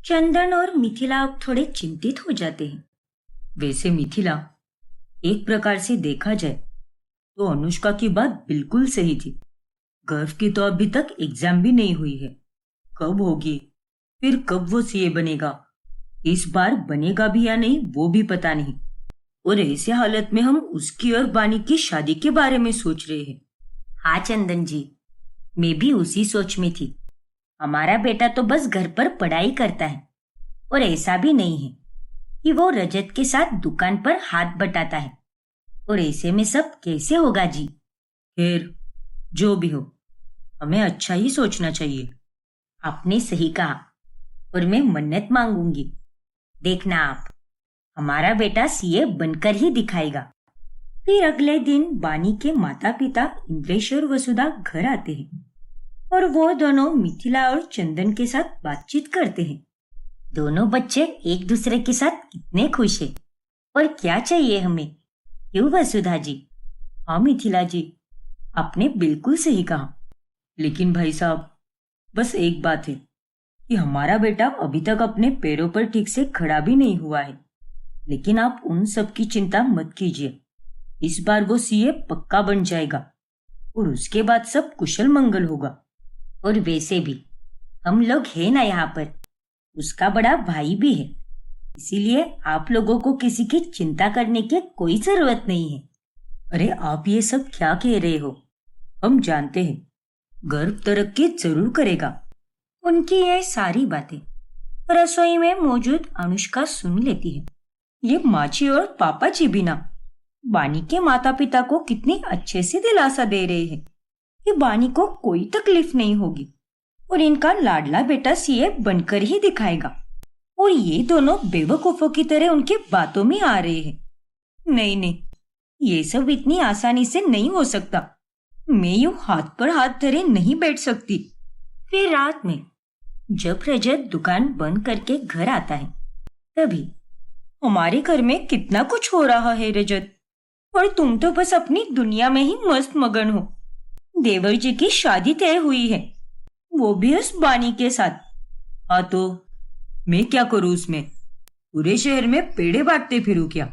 चंदन और मिथिला अब थोड़े चिंतित हो जाते हैं। वैसे मिथिला, एक प्रकार से देखा जाए तो अनुष्का की बात बिल्कुल सही थी। गर्व की तो अभी तक एग्जाम भी नहीं हुई है। कब होगी, फिर कब वो सीए बनेगा, इस बार बनेगा भी या नहीं वो भी पता नहीं। और ऐसे हालत में हम उसकी और बानी की शादी के बारे में सोच रहे हैं। हाँ चंदन जी, मैं भी उसी सोच में थी। हमारा बेटा तो बस घर पर पढ़ाई करता है, और ऐसा भी नहीं है कि वो रजत के साथ दुकान पर हाथ बटाता है। और ऐसे में सब कैसे होगा जी। खैर, जो भी हो, हमें अच्छा ही सोचना चाहिए। आपने सही कहा, और मैं मन्नत मांगूंगी। देखना आप, हमारा बेटा सीए बनकर ही दिखाएगा। फिर अगले दिन बानी के माता पिता इंद्रेश और वसुधा घर आते हैं, और वो दोनों मिथिला और चंदन के साथ बातचीत करते हैं। दोनों बच्चे एक दूसरे के साथ कितने खुश हैं। और क्या चाहिए हमें, क्यों वसुधा जी? हाँ मिथिला जी, आपने बिल्कुल सही कहा। लेकिन भाई साहब, बस एक बात है कि हमारा बेटा अभी तक अपने पैरों पर ठीक से खड़ा भी नहीं हुआ है। लेकिन आप उन सब की चिंता मत कीजिए। इस बार वो सीए पक्का बन जाएगा, और उसके बाद सब कुशल मंगल होगा। और वैसे भी हम लोग हैं ना यहाँ पर, उसका बड़ा भाई भी है। इसीलिए आप लोगों को किसी की चिंता करने की कोई जरूरत नहीं है। अरे आप ये सब क्या कह रहे हो? हम जानते हैं गर्व तरक्की जरूर करेगा। उनकी ये सारी बातें रसोई में मौजूद अनुष्का सुन लेती है। ये माची और पापा जी भी ना बानी के माता पिता को कितनी अच्छे से दिलासा दे रहे हैं कि बानी को कोई तकलीफ नहीं होगी, और इनका लाडला बेटा सीए बनकर ही दिखाएगा। और ये दोनों बेवकूफों की तरह उनकी बातों में आ रहे हैं। नहीं नहीं, ये सब इतनी आसानी से नहीं हो सकता। मैं यूं हाथ पर हाथ धरे नहीं बैठ सकती। फिर रात में जब रजत दुकान बंद करके घर आता है, तभी हमारे घर में कितना कुछ हो रहा है रजत, और तुम तो बस अपनी दुनिया में ही मस्त मगन हो। देवर जी की शादी तय हुई है, वो भी उस बानी के साथ। हाँ तो मैं क्या करूं उसमें? पूरे शहर में पेड़े बांटते फिरूं क्या?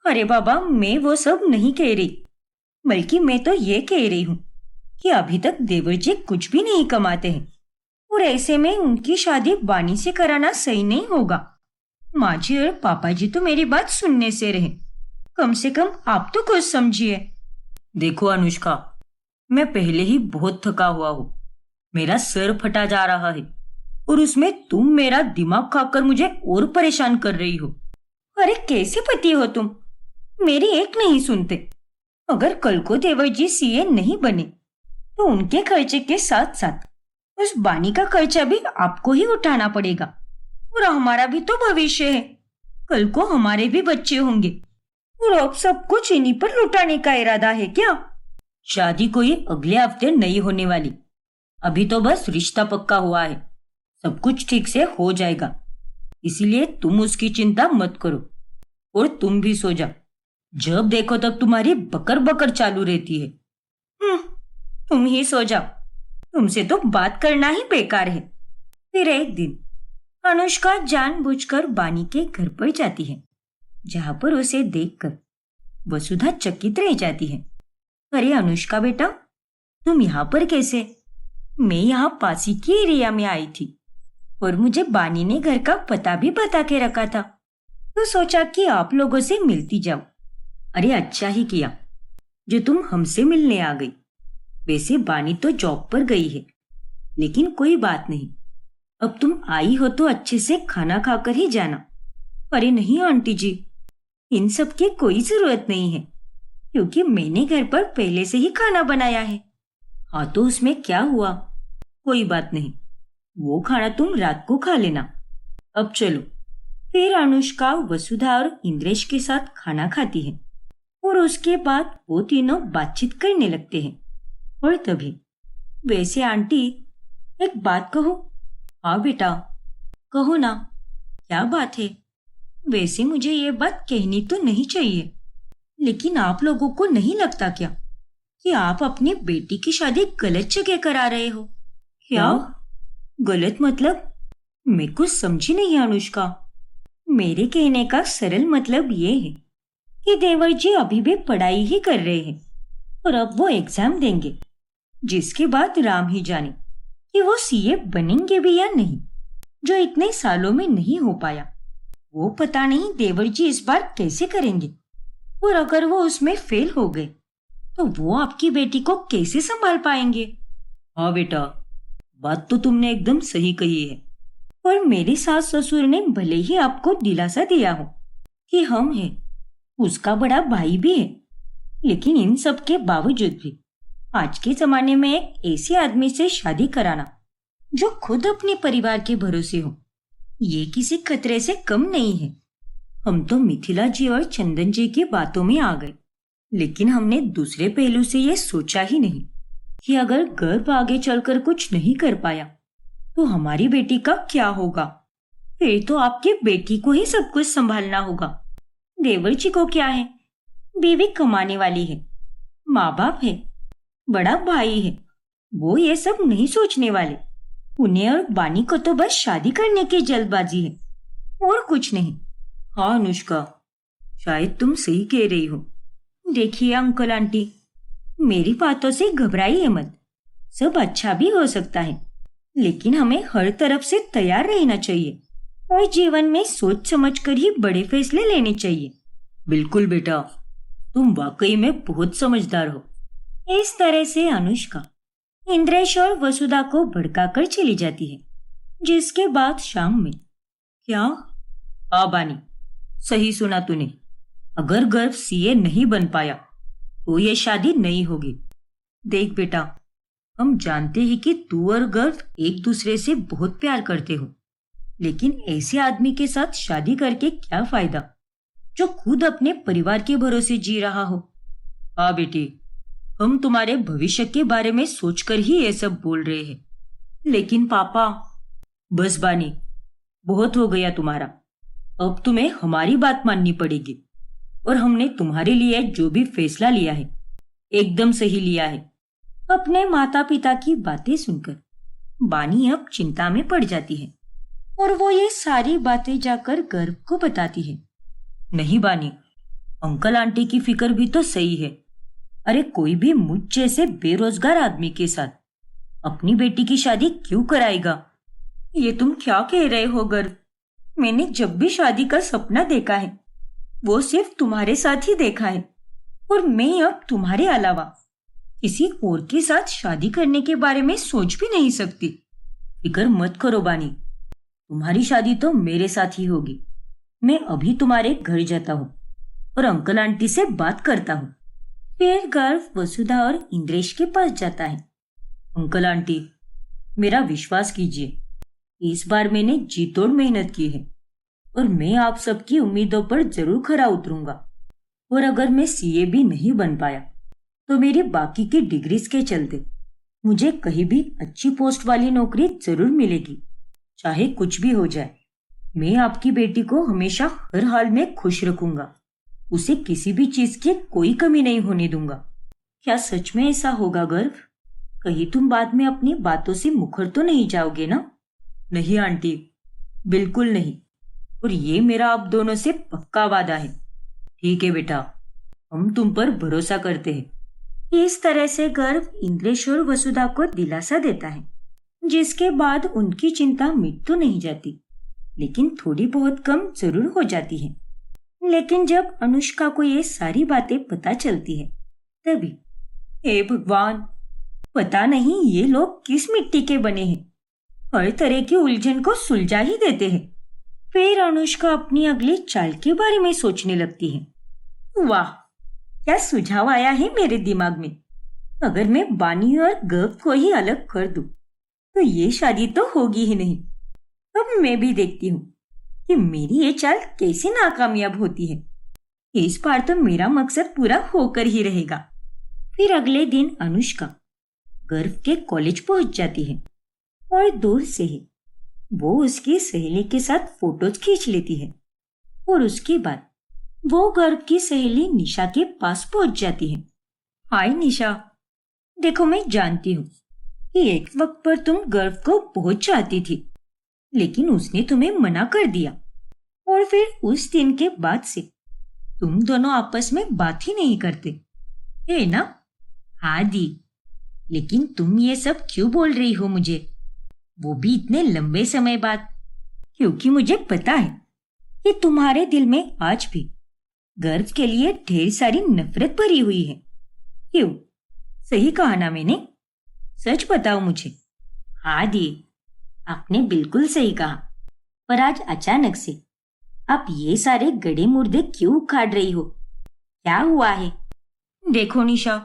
अरे बाबा, मैं वो सब नहीं कह रही, बल्कि मैं तो ये कह रही हूँ कि अभी तक देवर जी कुछ भी नहीं कमाते हैं, और ऐसे में उनकी शादी बानी से कराना सही नहीं होगा। माँ जी और पापा जी तो मेरी बात सुनने से रहे, कम से कम आप तो कुछ समझिए। देखो अनुष्का, मैं पहले ही बहुत थका हुआ हूँ। मेरा सर फटा जा रहा है, और उसमें तुम मेरा दिमाग खाकर मुझे और परेशान कर रही हो। अरे कैसे पति हो तुम, मेरी एक नहीं सुनते। अगर कल को देवर जी सीए नहीं बने तो उनके खर्चे के साथ साथ उस बानी का खर्चा भी आपको ही उठाना पड़ेगा, और हमारा भी तो भविष्य है। कल को हमारे भी बच्चे होंगे, और अब सब कुछ इन्हीं पर लुटाने का इरादा है क्या? शादी कोई अगले हफ्ते नहीं होने वाली। अभी तो बस रिश्ता पक्का हुआ है, सब कुछ ठीक से हो जाएगा। इसीलिए तुम उसकी चिंता मत करो, और तुम भी सो जाओ। जब देखो तब तुम्हारी बकर बकर चालू रहती है। तुम ही सो जाओ, तुमसे तो बात करना ही बेकार है। फिर एक दिन अनुष्का जानबूझकर बानी के घर पर जाती है, जहां पर उसे देखकर वसुधा चकित रह जाती है। अरे अनुष्का बेटा, तुम यहाँ पर कैसे? मैं यहाँ पासी की एरिया में आई थी, और मुझे बानी ने घर का पता भी बता के रखा था, तो सोचा कि आप लोगों से मिलती जाओ। अरे अच्छा ही किया जो तुम हमसे मिलने आ गई। वैसे बानी तो जॉब पर गई है, लेकिन कोई बात नहीं, अब तुम आई हो तो अच्छे से खाना खाकर ही जाना। अरे नहीं आंटी जी, इन सब की कोई जरूरत नहीं है, क्योंकि मैंने घर पर पहले से ही खाना बनाया है। हाँ तो उसमें क्या हुआ, कोई बात नहीं, वो खाना तुम रात को खा लेना। अब चलो। फिर अनुष्का वसुधा और इंद्रेश के साथ खाना खाती है, और उसके बाद वो तीनों बातचीत करने लगते हैं। और तभी, वैसे आंटी एक बात कहूं? हाँ बेटा, कहो ना। क्या बात है? वैसे मुझे ये बात कहनी तो नहीं चाहिए, लेकिन आप लोगों को नहीं लगता क्या कि आप अपनी बेटी की शादी गलत जगह करा रहे हो? क्या गलत मतलब? मैं कुछ समझी नहीं अनुष्का। मेरे कहने का सरल मतलब ये है कि देवर जी अभी भी पढ़ाई ही कर रहे हैं और अब वो एग्जाम देंगे, जिसके बाद राम ही जाने कि वो सीए बनेंगे भी या नहीं, जो इतने सालों में नहीं हो पाया। वो पता नहीं देवर जी इस बार कैसे करेंगे, और अगर वो उसमें फेल हो गए तो वो आपकी बेटी को कैसे संभाल पाएंगे। हाँ बेटा, बात तो तुमने एकदम सही कही है। और मेरे सास ससुर ने भले ही आपको दिलासा दिया हो कि हम हैं, उसका बड़ा भाई भी है, लेकिन इन सब के बावजूद भी आज के जमाने में एक ऐसे आदमी से शादी कराना जो खुद अपने परिवार के भरोसे हो, ये किसी खतरे से कम नहीं है। हम तो मिथिला जी और चंदन जी की बातों में आ गए, लेकिन हमने दूसरे पहलू से ये सोचा ही नहीं कि अगर गर्भ आगे चलकर कुछ नहीं कर पाया तो हमारी बेटी का क्या होगा। फिर तो आपकी बेटी को ही सब कुछ संभालना होगा। देवर जी को क्या है, बीवी कमाने वाली है, माँ बाप है, बड़ा भाई है, वो ये सब नहीं सोचने वाले। उन्हें और बानी को तो बस शादी करने की जल्दबाजी है और कुछ नहीं। हाँ अनुष्का, शायद तुम सही कह रही हो। देखिए अंकल आंटी, मेरी बातों से घबराइए मत। सब अच्छा भी हो सकता है, लेकिन हमें हर तरफ से तैयार रहना चाहिए और जीवन में सोच समझ कर ही बड़े फैसले लेने चाहिए। बिल्कुल बेटा, तुम वाकई में बहुत समझदार हो। इस तरह से अनुष्का इंद्रेश और वसुधा को भड़काकर चली जाती है, जिसके बाद शाम में क्या। हाँ बानी, सही सुना तूने। अगर गर्भ सीए नहीं बन पाया तो ये शादी नहीं होगी। देख बेटा, हम जानते हैं कि तू और गर्भ एक दूसरे से बहुत प्यार करते हो, लेकिन ऐसे आदमी के साथ शादी करके क्या फायदा जो खुद अपने परिवार के भरोसे जी रहा हो। हाँ बेटी, हम तुम्हारे भविष्य के बारे में सोचकर ही ये सब बोल रहे हैं। लेकिन पापा। बस बानी, बहुत हो गया तुम्हारा। अब तुम्हें हमारी बात माननी पड़ेगी, और हमने तुम्हारे लिए जो भी फैसला लिया है एकदम सही लिया है। अपने माता पिता की बातें सुनकर बानी अब चिंता में पड़ जाती है और वो ये सारी बातें जाकर गर्भ को बताती है। नहीं बानी, अंकल आंटी की फिक्र भी तो सही है। अरे कोई भी मुझ जैसे बेरोजगार आदमी के साथ अपनी बेटी की शादी क्यों कराएगा। ये तुम क्या कह रहे हो गर्भ? मैंने जब भी शादी का सपना देखा है वो सिर्फ तुम्हारे साथ ही देखा है, और मैं अब तुम्हारे अलावा किसी और के साथ शादी करने के बारे में सोच भी नहीं सकती। फिक्र मत करो बानी, तुम्हारी शादी तो मेरे साथ ही होगी। मैं अभी तुम्हारे घर जाता हूँ और अंकल आंटी से बात करता हूँ। फिर गर्भ वसुधा और इंद्रेश के पास जाता है। अंकल आंटी, मेरा विश्वास कीजिए, इस बार मैंने जी तोड़ मेहनत की है और मैं आप सबकी उम्मीदों पर जरूर खरा उतरूंगा। और अगर मैं सीए भी नहीं बन पाया तो मेरी बाकी की डिग्रीज के चलते मुझे कहीं भी अच्छी पोस्ट वाली नौकरी जरूर मिलेगी, चाहे कुछ भी हो जाए। मैं आपकी बेटी को हमेशा हर हाल में खुश रखूंगा, उसे किसी भी चीज की कोई कमी नहीं होने दूंगा। क्या सच में ऐसा होगा गर्भ? कहीं तुम बाद में अपनी बातों से मुखर तो नहीं जाओगे ना? नहीं आंटी, बिल्कुल नहीं, और ये मेरा आप दोनों से पक्का वादा है। ठीक है बेटा, हम तुम पर भरोसा करते हैं। इस तरह से गर्भ इंद्रेश और वसुधा को दिलासा देता है, जिसके बाद उनकी चिंता मिट तो नहीं जाती, लेकिन थोड़ी बहुत कम जरूर हो जाती है। लेकिन जब अनुष्का को ये सारी बातें पता चलती है तभी, हे भगवान, पता नहीं ये लोग किस मिट्टी के बने हैं, हर तरह की उलझन को सुलझा ही देते हैं। फिर अनुष्का अपनी अगली चाल के बारे में सोचने लगती है। वाह, क्या सुझाव आया है मेरे दिमाग में। अगर मैं बानी और गर्भ को ही अलग कर दूं तो ये शादी तो होगी ही नहीं। अब मैं भी देखती हूँ कि मेरी ये चाल कैसे नाकामयाब होती है। इस बार तो मेरा मकसद पूरा होकर ही रहेगा। फिर अगले दिन अनुष्का गर्भ के कॉलेज पहुंच जाती है और दूर से ही वो उसकी सहेली के साथ फोटोज खींच लेती है, और उसके बाद वो गर्भ की सहेली निशा के पास पहुंच जाती है। हाय निशा, देखो मैं जानती हूँ कि एक वक्त पर तुम गर्भ को बहुत चाहती थी, लेकिन उसने तुम्हें मना कर दिया और फिर उस दिन के बाद से तुम दोनों आपस में बात ही नहीं करते, है ना? हाँ दी, लेकिन तुम ये सब क्यों बोल रही हो मुझे, वो भी इतने लंबे समय बाद? क्योंकि मुझे पता है कि तुम्हारे दिल में आज भी गर्व के लिए ढेर सारी नफरत भरी हुई है। क्यों? सही कहा ना मैंने? सच बताओ मुझे। हाँ दी, आपने बिल्कुल सही कहा। पर आज अचानक से आप ये सारे गड़े मुर्दे क्यों उखाड़ रही हो? क्या हुआ है? देखो निशा,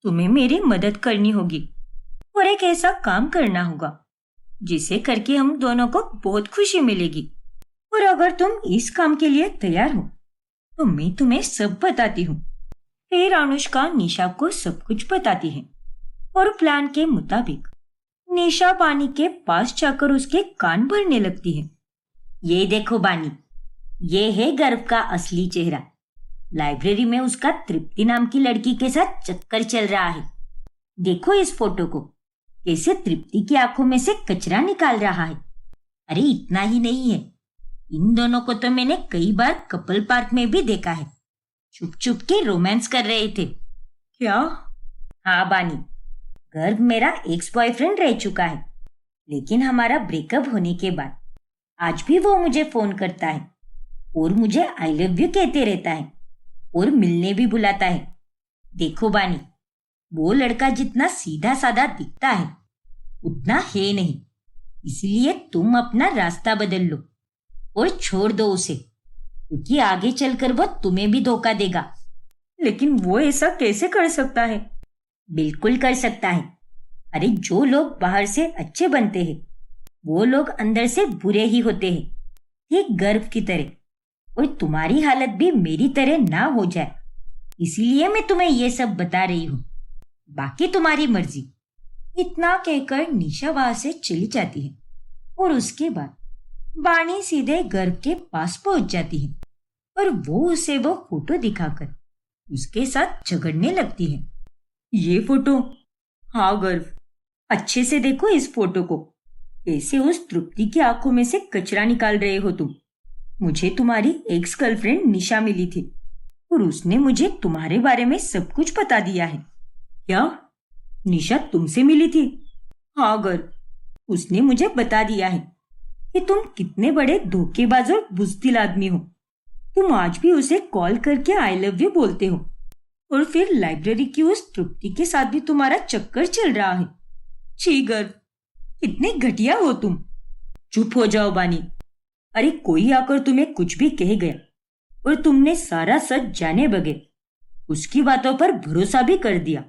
तुम्हें मेरी मदद करनी होगी और एक ऐसा काम करना होगा जिसे करके हम दोनों को बहुत खुशी मिलेगी। और अगर तुम इस काम के लिए तैयार हो तो मैं तुम्हें सब बताती हूँ। फिर अनुष्का निशा को सब कुछ बताती है और प्लान के मुताबिक निशा बानी के पास जाकर उसके कान भरने लगती है। ये देखो बानी, ये है गर्व का असली चेहरा। लाइब्रेरी में उसका तृप्ति नाम की लड़की के साथ चक्कर चल रहा है। देखो इस फोटो को, कैसे तृप्ति की आंखों में से कचरा निकाल रहा है। अरे इतना ही नहीं है, इन दोनों को तो मैंने कई बार कपल पार्क में भी देखा है, छुप छुप के रोमांस कर रहे थे। क्या? हाँ बानी, गर्व मेरा एक्स बॉयफ्रेंड रह चुका है, लेकिन हमारा ब्रेकअप होने के बाद आज भी वो मुझे फोन करता है और मुझे आई लव यू कहते रहता है और मिलने भी बुलाता है। देखो बानी, वो लड़का जितना सीधा साधा दिखता है उतना है नहीं, इसलिए तुम अपना रास्ता बदल लो और छोड़ दो उसे, क्योंकि आगे चलकर वो तुम्हें भी धोखा देगा। लेकिन वो ऐसा कैसे कर सकता है? बिल्कुल कर सकता है। अरे जो लोग बाहर से अच्छे बनते हैं वो लोग अंदर से बुरे ही होते हैं, ठीक गर्व की तरह। और तुम्हारी हालत भी मेरी तरह ना हो जाए, इसीलिए मैं तुम्हें ये सब बता रही हूँ। बाकी तुम्हारी मर्जी। इतना कहकर निशा वहां से चली जाती है और उसके बाद बानी सीधे गर्व के पास पहुंच जाती है और वो उसे वो फोटो दिखाकर उसके साथ झगड़ने लगती है। ये फोटो? हाँ गर्व, अच्छे से देखो इस फोटो को, कैसे उस तृप्ति की आंखों में से कचरा निकाल रहे हो तुम। मुझे तुम्हारी एक्स गर्लफ्रेंड निशा मिली थी और उसने मुझे तुम्हारे बारे में सब कुछ बता दिया है। क्या निशा तुमसे मिली थी? हाँ गर्व, उसने मुझे बता दिया है कि तुम कितने बड़े धोखेबाज और बुज़दिल आदमी हो। तुम आज भी उसे कॉल करके आई लव यू बोलते हो और फिर लाइब्रेरी की उस तृप्ति के साथ भी तुम्हारा चक्कर चल रहा है। छी गर्व, कितने घटिया हो तुम। चुप हो जाओ बानी। अरे कोई आकर तुम्हें कुछ भी कह गया और तुमने सारा सच जाने बगैर उसकी बातों पर भरोसा भी कर दिया।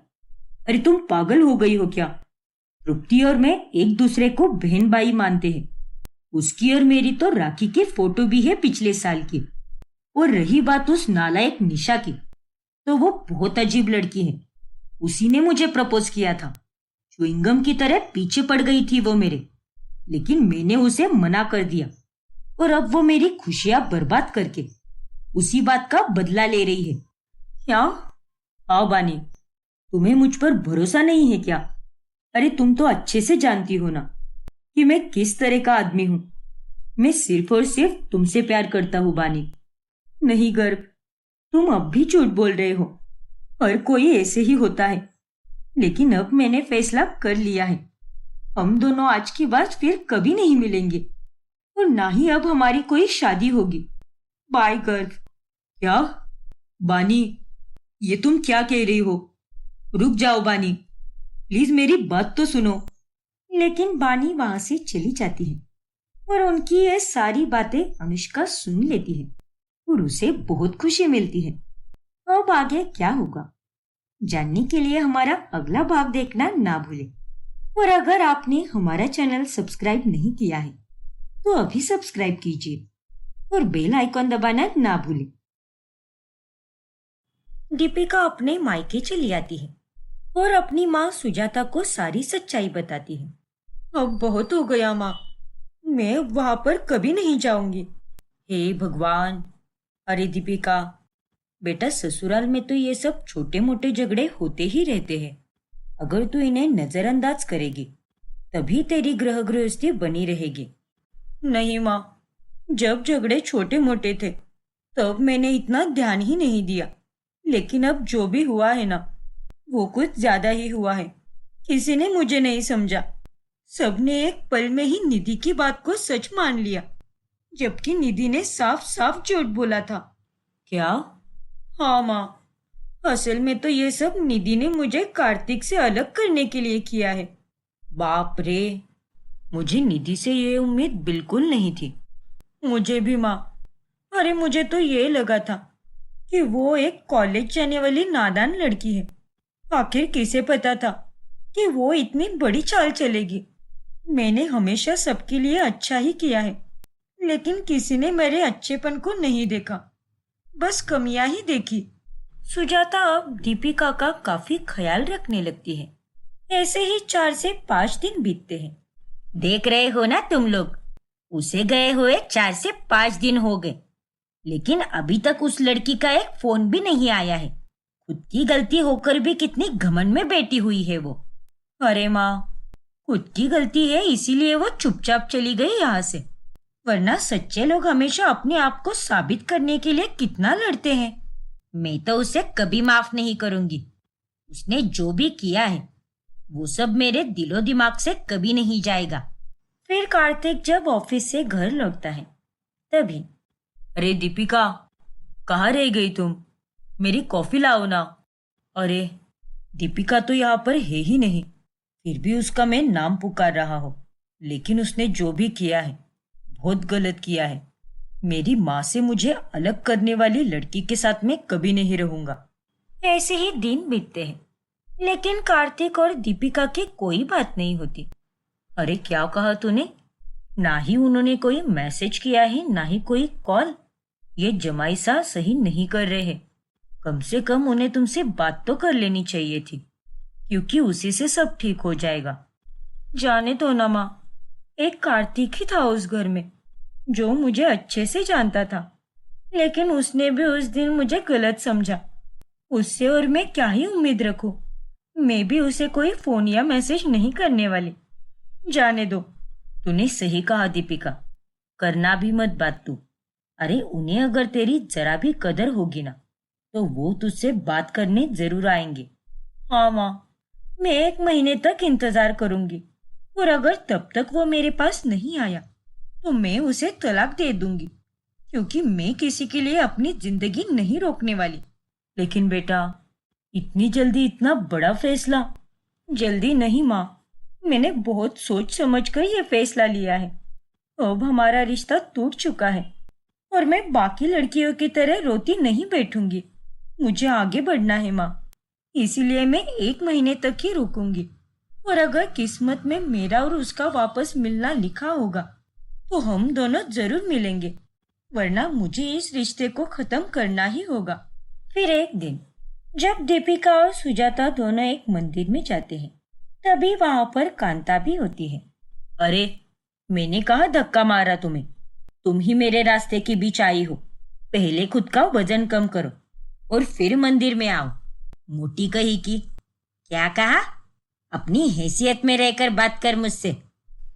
अरे तुम पागल हो गई हो क्या? तृप्ति और मैं एक दूसरे को बहन भाई मानते हैं। उसकी और मेरी तो राखी की फोटो भी है पिछले साल की। और रही बात उस नालायक निशा की, तो वो बहुत अजीब लड़की है। उसी ने मुझे प्रपोज किया था। च्युइंगम की तरह पीछे पड़ गई थी वो मेरे, लेकिन मैंने उसे मना कर दिया और अब वो मेरी खुशियां बर्बाद करके उसी बात का बदला ले रही है। क्या? हाँ बानी, तुम्हें मुझ पर भरोसा नहीं है क्या? अरे तुम तो अच्छे से जानती हो ना कि मैं किस तरह का आदमी हूं। मैं सिर्फ और सिर्फ तुमसे प्यार करता हूं बानी। नहीं गर्व, तुम अब भी झूठ बोल रहे हो। हर कोई ऐसे ही होता है, लेकिन अब मैंने फैसला कर लिया है। हम दोनों आज के बाद फिर कभी नहीं मिलेंगे और ना ही अब हमारी कोई शादी होगी। बाय गर्व। क्या? बानी, ये तुम क्या कह रही हो? रुक जाओ बानी, प्लीज मेरी बात तो सुनो। लेकिन बानी वहां से चली जाती है और उनकी ये सारी बातें अनुष्का सुन लेती है और उसे बहुत खुशी मिलती है। अब आगे क्या होगा जानने के लिए हमारा अगला भाग देखना ना भूलें। और अगर आपने हमारा चैनल सब्सक्राइब नहीं किया है तो अभी सब्सक्राइब कीजिए और बेल आइकॉन दबाना ना भूलें। दीपिका अपने मायके चली आती है और अपनी माँ सुजाता को सारी सच्चाई बताती है। अब बहुत हो गया माँ, मैं वहां पर कभी नहीं जाऊंगी। हे भगवान। अरे दीपिका, बेटा ससुराल में तो ये सब छोटे मोटे झगड़े होते ही रहते हैं। अगर तू इन्हें नजरअंदाज करेगी तभी तेरी गृहस्थी बनी रहेगी। नहीं माँ, जब झगड़े छोटे मोटे थे तब मैंने इतना ध्यान ही नहीं दिया। लेकिन अब जो भी हुआ है ना, वो कुछ ज्यादा ही हुआ है। किसी ने मुझे नहीं समझा। सबने एक पल में ही निधि की बात को सच मान लिया, जबकि निधि ने साफ साफ झूठ बोला था। क्या? हाँ माँ, असल में तो ये सब निधि ने मुझे कार्तिक से अलग करने के लिए किया है। बाप रे, मुझे निधि से ये उम्मीद बिल्कुल नहीं थी। मुझे भी माँ। अरे मुझे तो ये लगा था कि वो एक कॉलेज जाने वाली नादान लड़की है। आखिर किसे पता था कि वो इतनी बड़ी चाल चलेगी। मैंने हमेशा सबके लिए अच्छा ही किया है, लेकिन किसी ने मेरे अच्छेपन को नहीं देखा, बस कमियां ही देखी। सुजाता अब दीपिका का काफी ख्याल रखने लगती है। ऐसे ही 4 से 5 दिन बीतते हैं। देख रहे हो ना तुम लोग, उसे गए हुए 4 से 5 दिन हो गए, लेकिन अभी तक उस लड़की का एक फोन भी नहीं आया है। खुद की गलती होकर भी कितनी घमंड में बैठी हुई है वो। अरे माँ, खुद की गलती है इसीलिए वो चुपचाप चली गई यहाँ से, वरना सच्चे लोग हमेशा अपने आप को साबित करने के लिए कितना लड़ते हैं। मैं तो उसे कभी माफ नहीं करूंगी। उसने जो भी किया है वो सब मेरे दिलो दिमाग से कभी नहीं जाएगा। फिर कार्तिक जब ऑफिस से घर लौटता है तभी, अरे दीपिका, कहाँ रह गई तुम? मेरी कॉफी लाओ ना। अरे दीपिका तो यहाँ पर है ही नहीं, फिर भी उसका मैं नाम पुकार रहा हूँ। लेकिन उसने जो भी किया है बहुत गलत किया है। मेरी माँ से मुझे अलग करने वाली लड़की के साथ मैं कभी नहीं रहूंगा। ऐसे ही दिन बीतते हैं, लेकिन कार्तिक और दीपिका की कोई बात नहीं होती। अरे क्या कहा तूने? ना ही उन्होंने कोई मैसेज किया है, ना ही कोई कॉल। ये जमाई सा सही नहीं कर रहे हैं। कम से कम उन्हें तुमसे बात तो कर लेनी चाहिए थी, क्योंकि उसी से सब ठीक हो जाएगा। जाने दो ना माँ, एक कार्तिक ही था उस घर में जो मुझे अच्छे से जानता था, लेकिन उसने भी उस दिन मुझे गलत समझा। उससे और मैं क्या ही उम्मीद रखूं? मैं भी उसे कोई फोन या मैसेज नहीं करने वाली। जाने दो। तूने सही कहा दीपिका, करना भी मत बात तू। अरे उन्हें अगर तेरी जरा भी कदर होगी ना, तो वो तुझसे बात करने जरूर आएंगे। हाँ माँ, मैं 1 महीने तक इंतजार करूंगी, और अगर तब तक वो मेरे पास नहीं आया तो मैं उसे तलाक दे दूंगी, क्योंकि मैं किसी के लिए अपनी जिंदगी नहीं रोकने वाली। लेकिन बेटा, इतनी जल्दी इतना बड़ा फैसला? जल्दी नहीं माँ, मैंने बहुत सोच समझ कर यह फैसला लिया है। अब हमारा रिश्ता टूट चुका है और मैं बाकी लड़कियों की तरह रोती नहीं बैठूंगी। मुझे आगे बढ़ना है माँ, इसीलिए मैं 1 महीने तक ही रुकूंगी। और अगर किस्मत में मेरा और उसका वापस मिलना लिखा होगा तो हम दोनों जरूर मिलेंगे, वरना मुझे इस रिश्ते को खत्म करना ही होगा। फिर एक दिन जब दीपिका और सुजाता दोनों एक मंदिर में जाते हैं, तभी वहां पर कांता भी होती है। अरे मैंने कहा धक्का मारा तुम्हें? तुम ही मेरे रास्ते के बीच आई हो। पहले खुद का वजन कम करो और फिर मंदिर में आओ। मोटी कही की। क्या कहा? अपनी हैसियत में रहकर बात कर मुझसे।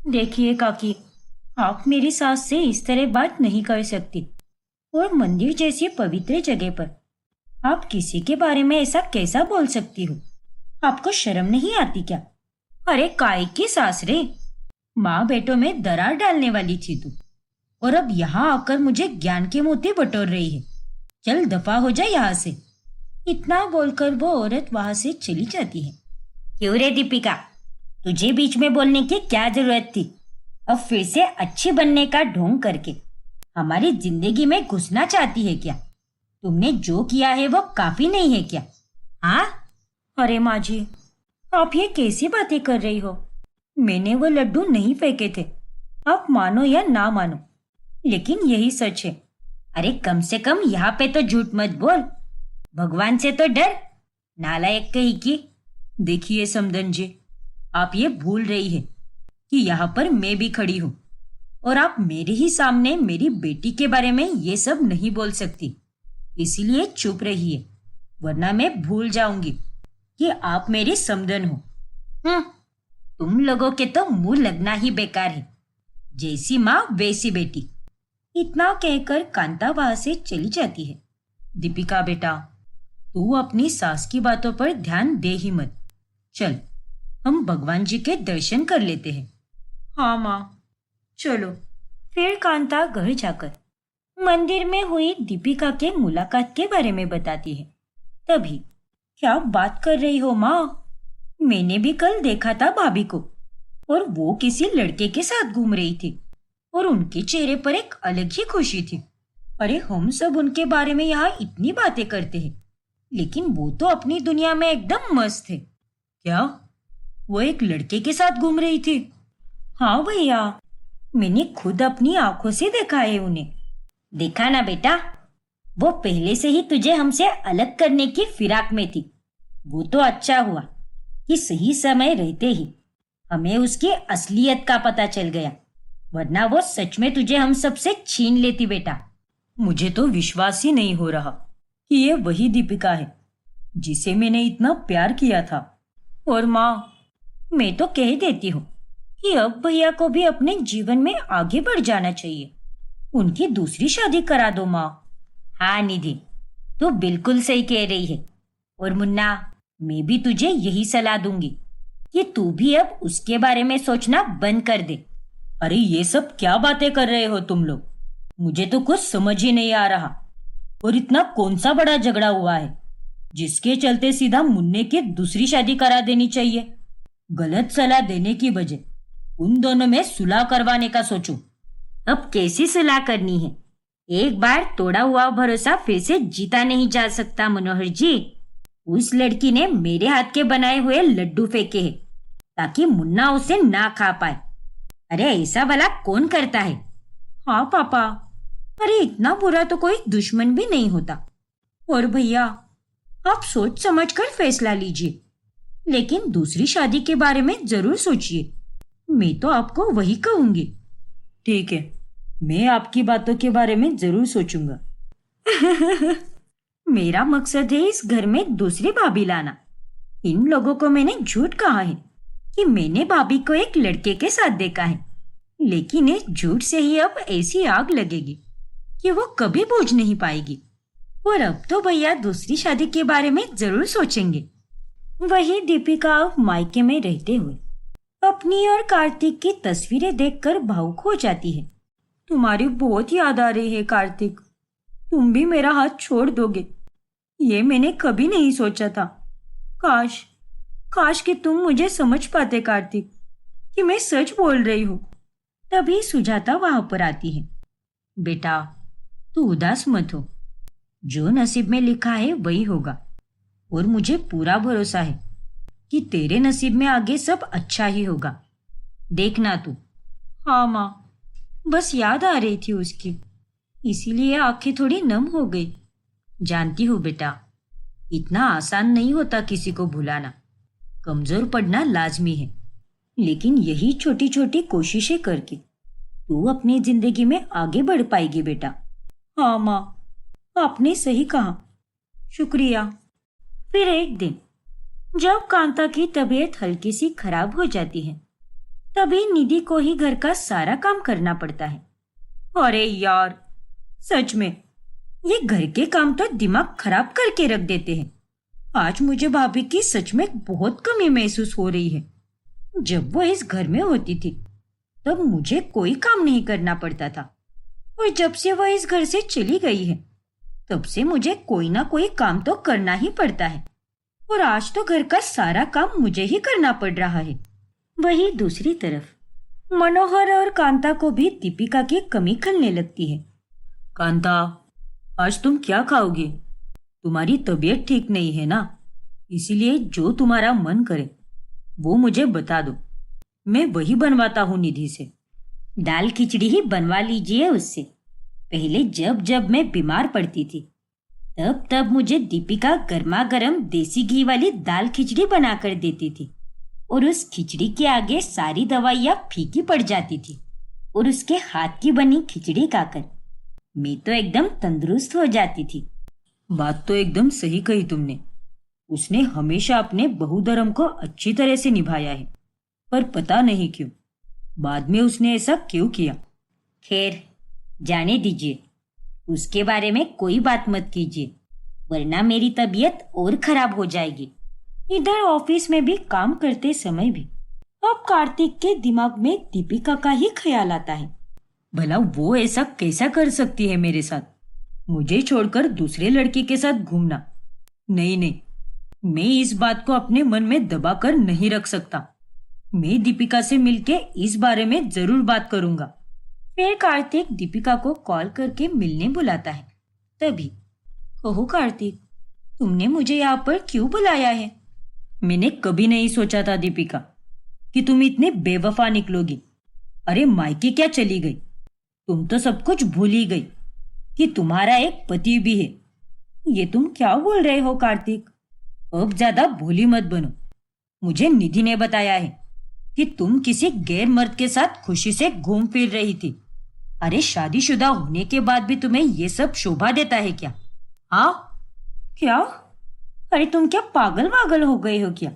देखिए काकी, आप मेरी सास से इस तरह बात नहीं कर सकती, और मंदिर जैसी पवित्र जगह पर आप किसी के बारे में ऐसा कैसा बोल सकती हो? आपको शर्म नहीं आती क्या? अरे काय की सास रे, माँ बेटों में दरार डालने वाली थी तू, और अब यहाँ आकर मुझे ज्ञान के मोती बटोर रही है। चल दफा हो जाए यहाँ से। इतना बोलकर वो औरत वहां से चली जाती है। क्यों रे दीपिका, तुझे बीच में बोलने की क्या जरूरत थी? अब फिर से अच्छी बनने का ढोंग करके हमारी जिंदगी में घुसना चाहती है क्या? तुमने जो किया है वो काफी नहीं है क्या? हाँ? अरे माँ जी, आप ये कैसी बातें कर रही हो? मैंने वो लड्डू नहीं फेंके थे। आप मानो या ना मानो, लेकिन यही सच है। अरे कम से कम यहाँ पे तो झूठ मत बोल। भगवान से तो डर, नालायक कही की। देखिए समदन जी, आप ये भूल रही है कि यहाँ पर मैं भी खड़ी हूँ, और आप मेरे ही सामने मेरी बेटी के बारे में ये सब नहीं बोल सकती। इसीलिए चुप रहिए, वरना मैं भूल जाऊंगी कि आप मेरी समदन हो। तुम लोगों के तो मुंह लगना ही बेकार है। जैसी माँ वैसी बेटी। इतना कहकर कांता वहां से चली जाती है। दीपिका बेटा, तू अपनी सास की बातों पर ध्यान दे ही मत। चल, हम भगवान जी के दर्शन कर लेते हैं। हाँ माँ, चलो। फिर कांता घर जाकर मंदिर में हुई दीपिका के मुलाकात के बारे में बताती है। तभी, क्या बात कर रही हो माँ? मैंने भी कल देखा था भाभी को, और वो किसी लड़के के साथ घूम रही थी और उनके चेहरे पर एक अलग ही खुशी थी। अरे हम सब उनके बारे में यहाँ इतनी बातें करते हैं, लेकिन वो तो अपनी दुनिया में एकदम मस्त है। क्या वो एक लड़के के साथ घूम रही थी? हाँ भैया, मैंने खुद अपनी आंखों से देखा है उन्हें। देखा ना बेटा, वो पहले से ही तुझे हमसे अलग करने की फिराक में थी। वो तो अच्छा हुआ कि सही समय रहते ही हमें उसकी असलियत का पता चल गया, वरना वो सच में तुझे हम सबसे छीन लेती बेटा। मुझे तो विश्वास ही नहीं हो रहा कि ये वही दीपिका है जिसे मैंने इतना प्यार किया था। और माँ, मैं तो कह देती हूँ कि अब भैया को भी अपने जीवन में आगे बढ़ जाना चाहिए। उनकी दूसरी शादी करा दो माँ। हाँ निधि, तू बिल्कुल सही कह रही है। और मुन्ना, मैं भी तुझे यही सलाह दूंगी कि तू भी अब उसके बारे में सोचना बंद कर दे। अरे ये सब क्या बातें कर रहे हो तुम लोग? मुझे तो कुछ समझ ही नहीं आ रहा। और इतना कौन सा बड़ा झगड़ा हुआ है जिसके चलते सीधा मुन्ने की दूसरी शादी करा देनी चाहिए? गलत सलाह देने की बजाय उन दोनों में सुलह करवाने का सोचो। अब कैसी सुलह करनी है? एक बार तोड़ा हुआ भरोसा फिर से जीता नहीं जा सकता मनोहर जी। उस लड़की ने मेरे हाथ के बनाए हुए लड्डू फेंके हैं ताकि मुन्ना उसे ना खा पाए। अरे ऐसा भला कौन करता है? हाँ पापा, अरे इतना बुरा तो कोई दुश्मन भी नहीं होता। और भैया, आप सोच समझ कर फैसला लीजिए, लेकिन दूसरी शादी के बारे में जरूर सोचिए। मैं तो आपको वही कहूंगी। ठीक है, मैं आपकी बातों के बारे में जरूर सोचूंगा। मेरा मकसद है इस घर में दूसरी भाभी लाना। इन लोगों को मैंने झूठ कहा है कि मैंने भाभी को एक लड़के के साथ देखा है, लेकिन इस झूठ से ही अब ऐसी आग लगेगी कि वो कभी बूझ नहीं पाएगी। और अब तो भैया दूसरी शादी के बारे में जरूर सोचेंगे। वही दीपिका अब मायके में रहते हुए अपनी और कार्तिक की तस्वीरें देखकर भावुक हो जाती है। तुम्हारी बहुत याद आ रही है कार्तिक। तुम भी मेरा हाथ छोड़ दोगे, ये मैंने कभी नहीं सोचा था। काश काश कि तुम मुझे समझ पाते कार्तिक, कि मैं सच बोल रही हूँ। तभी सुजाता वहां पर आती है। बेटा, तू उदास मत हो। जो नसीब में लिखा है वही होगा, और मुझे पूरा भरोसा है कि तेरे नसीब में आगे सब अच्छा ही होगा। देखना तू। हाँ माँ, बस याद आ रही थी उसकी, इसीलिए आंखें थोड़ी नम हो गई। जानती हूँ बेटा, इतना आसान नहीं होता किसी को भुलाना। कमजोर पड़ना लाजमी है, लेकिन यही छोटी छोटी कोशिशें करके तू अपनी जिंदगी में आगे बढ़ पाएगी बेटा। हाँ माँ, आपने सही कहा, शुक्रिया। फिर एक दिन जब कांता की तबीयत हल्की सी खराब हो जाती है, तभी निधि को ही घर का सारा काम करना पड़ता है। अरे यार, सच में ये घर के काम तो दिमाग खराब करके रख देते हैं। आज मुझे भाभी की सच में बहुत कमी महसूस हो रही है। जब वो इस घर में होती थी तब मुझे कोई काम नहीं करना पड़ता था, और जब से वह इस घर से चली गई है तब से मुझे कोई ना कोई काम तो करना ही पड़ता है, और आज तो घर का सारा काम मुझे ही करना पड़ रहा है। वहीं दूसरी तरफ मनोहर और कांता को भी दीपिका की कमी खलने लगती है। कांता, आज तुम क्या खाओगी? तुम्हारी तबीयत ठीक नहीं है ना, इसीलिए जो तुम्हारा मन करे वो मुझे बता दो, मैं वही बनवाता हूँ निधि से। दाल खिचड़ी ही बनवा लीजिए उससे। पहले जब जब मैं बीमार पड़ती थी तब तब मुझे दीपिका गर्मा गर्म देसी घी वाली दाल खिचड़ी बनाकर देती थी, और उस खिचड़ी के आगे सारी दवाइयाँ फीकी पड़ जाती थी, और उसके हाथ की बनी खिचड़ी खाकर मैं तो एकदम तंदुरुस्त हो जाती थी। बात तो एकदम सही कही तुमने। उसने हमेशा अपने बहुधर्म को अच्छी तरह से निभाया है, पर पता नहीं क्यों बाद में उसने ऐसा क्यों किया? खैर, जाने दीजिए, उसके बारे में कोई बात मत कीजिए, वरना मेरी तबीयत और खराब हो जाएगी। इधर ऑफिस में भी काम करते समय भी अब कार्तिक के दिमाग में दीपिका का ही ख्याल आता है। भला वो ऐसा कैसा कर सकती है मेरे साथ, मुझे छोड़कर दूसरे लड़के के साथ घूमना? नहीं नहीं, मैं इस बात को अपने मन में दबाकर नहीं रख सकता। मैं दीपिका से मिलके इस बारे में जरूर बात करूंगा। फिर कार्तिक दीपिका को कॉल करके मिलने बुलाता है। तभी, कहो कार्तिक, तुमने मुझे यहाँ पर क्यों बुलाया है? मैंने कभी नहीं सोचा था दीपिका कि तुम इतने बेवफा निकलोगी। अरे मायके क्या चली गई, तुम तो सब कुछ भूल ही गई कि तुम्हारा एक पति भी है। ये तुम क्या बोल रहे हो कार्तिक? अब ज्यादा भोली मत बनो। मुझे निधि ने बताया है कि तुम किसी गैर मर्द के साथ खुशी से घूम फिर रही थी। अरे शादीशुदा होने के बाद भी तुम्हें ये सब शोभा देता है क्या? हाँ? क्या? अरे तुम क्या पागल वागल हो गए हो क्या?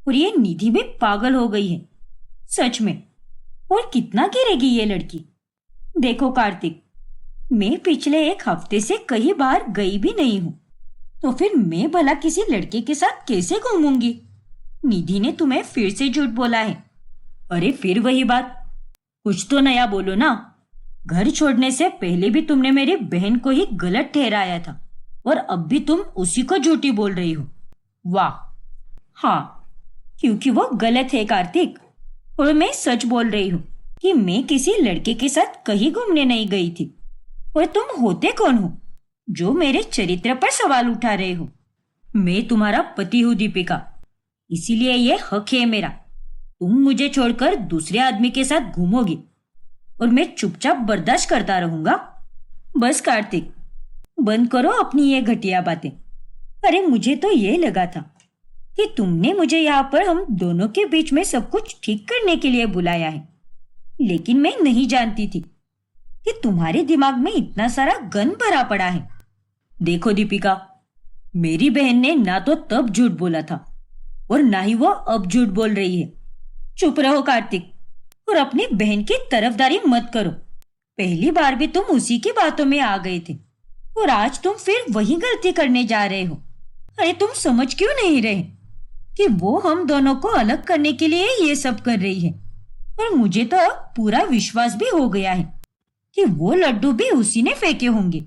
और ये निधि भी पागल हो गई है सच में। और कितना गिरेगी ये लड़की? देखो कार्तिक, मैं पिछले एक हफ्ते से कहीं बाहर गई भी नहीं हूँ, तो फिर मैं भला किसी लड़के के साथ कैसे घूमूंगी? निधि ने तुम्हें फिर से झूठ बोला है। अरे फिर वही बात, कुछ तो नया बोलो ना। घर छोड़ने से पहले भी तुमने मेरी बहन को ही गलत ठहराया था, और अब भी तुम उसी को झूठी बोल रही हो। वाह! हाँ, क्योंकि वो गलत है कार्तिक, और मैं सच बोल रही हूँ कि मैं किसी लड़के के साथ कहीं घूमने नहीं गई थी। और तुम होते कौन हो जो मेरे चरित्र पर सवाल उठा रहे हो? मैं तुम्हारा पति हूँ दीपिका, इसीलिए ये हक है मेरा। तुम मुझे छोड़कर दूसरे आदमी के साथ घूमोगी और मैं चुपचाप बर्दाश्त करता रहूंगा? बस कार्तिक, बंद करो अपनी ये घटिया बातें। अरे मुझे तो ये लगा था कि तुमने मुझे यहाँ पर हम दोनों के बीच में सब कुछ ठीक करने के लिए बुलाया है, लेकिन मैं नहीं जानती थी कि तुम्हारे दिमाग में इतना सारा गन भरा पड़ा है। देखो दीपिका, मेरी बहन ने ना तो तब झूठ बोला था और ना ही वो अब झूठ बोल रही है। चुप रहो कार्तिक, और अपनी बहन की तरफदारी मत करो। पहली बार भी तुम उसी की बातों में आ गए थे, और आज तुम फिर वही गलती करने जा रहे हो। अरे तुम समझ क्यों नहीं रहे कि वो हम दोनों को अलग करने के लिए ये सब कर रही है? और मुझे तो अब पूरा विश्वास भी हो गया है कि वो लड्डू भी उसी ने फेंके होंगे।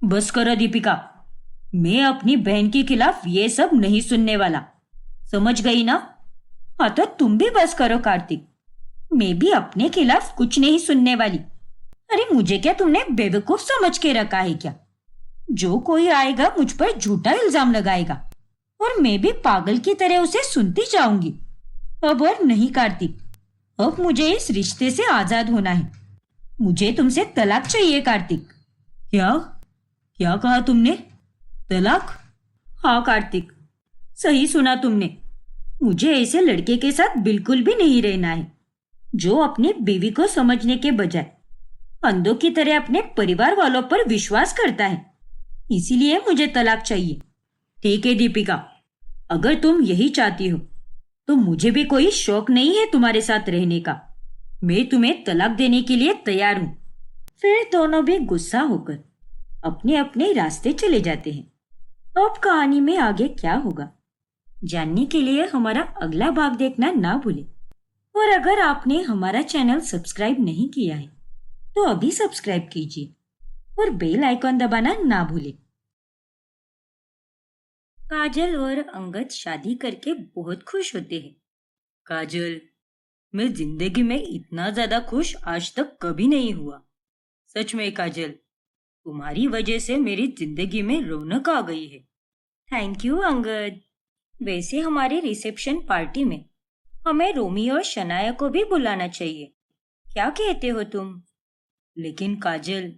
बस करो दीपिका, मैं अपनी बहन के खिलाफ ये सब नहीं सुनने वाला, समझ गई ना? हाँ तो तुम भी बस करो कार्तिक, मैं भी अपने खिलाफ कुछ नहीं सुनने वाली। अरे मुझे क्या तुमने बेवकूफ समझ के रखा है क्या? जो कोई आएगा मुझ पर झूठा इल्जाम लगाएगा और मैं भी पागल की तरह उसे सुनती जाऊंगी। अब और नहीं कार्तिक, अब मुझे इस रिश्ते से आजाद होना है। मुझे तुमसे तलाक चाहिए कार्तिक। क्या? क्या कहा तुमने? तलाक? हाँ कार्तिक, सही सुना तुमने। मुझे ऐसे लड़के के साथ बिल्कुल भी नहीं रहना है जो अपनी बीवी को समझने के बजाय अंधों की तरह अपने परिवार वालों पर विश्वास करता है। इसीलिए मुझे तलाक चाहिए। ठीक है दीपिका, अगर तुम यही चाहती हो तो मुझे भी कोई शौक नहीं है तुम्हारे साथ रहने का। मैं तुम्हें तलाक देने के लिए तैयार हूँ। फिर दोनों भी गुस्सा होकर अपने अपने रास्ते चले जाते हैं। अब कहानी में आगे क्या होगा जानने के लिए हमारा अगला भाग देखना ना भूलें। और अगर आपने हमारा चैनल सब्सक्राइब नहीं किया है तो अभी सब्सक्राइब कीजिए और बेल आइकॉन दबाना ना भूलें। काजल और अंगद शादी करके बहुत खुश होते हैं। काजल, मैं जिंदगी में इतना ज्यादा खुश आज तक कभी नहीं हुआ। सच में काजल, तुम्हारी वजह से मेरी जिंदगी में रौनक आ गई है। Thank you Angad. वैसे हमारी रिसेप्शन पार्टी में हमें रोमी और शनाया को भी बुलाना चाहिए, क्या कहते हो तुम? लेकिन काजल,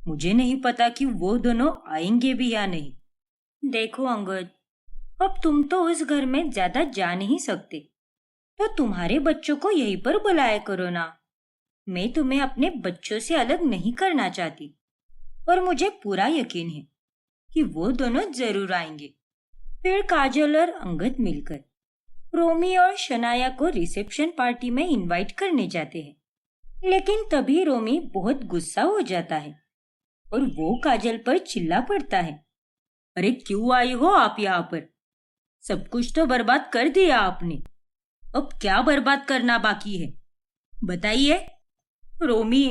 मुझे नहीं पता कि वो दोनों आएंगे भी या नहीं। देखो अंगद, अब तुम तो उस घर में ज्यादा जा नहीं सकते, तो तुम्हारे बच्चों को यहीं पर बुलाया करो ना। मैं तुम्हें अपने बच्चों से अलग नहीं करना चाहती, और मुझे पूरा यकीन है कि वो दोनों जरूर आएंगे। फिर काजल और अंगद मिलकर रोमी और शनाया को रिसेप्शन पार्टी में इनवाइट करने जाते हैं, लेकिन तभी रोमी बहुत गुस्सा हो जाता है और वो काजल पर चिल्ला पड़ता है। अरे क्यों आई हो आप यहाँ पर? सब कुछ तो बर्बाद कर दिया आपने। अब क्या बर्बाद करना बाकी है, बताइए। रोमी,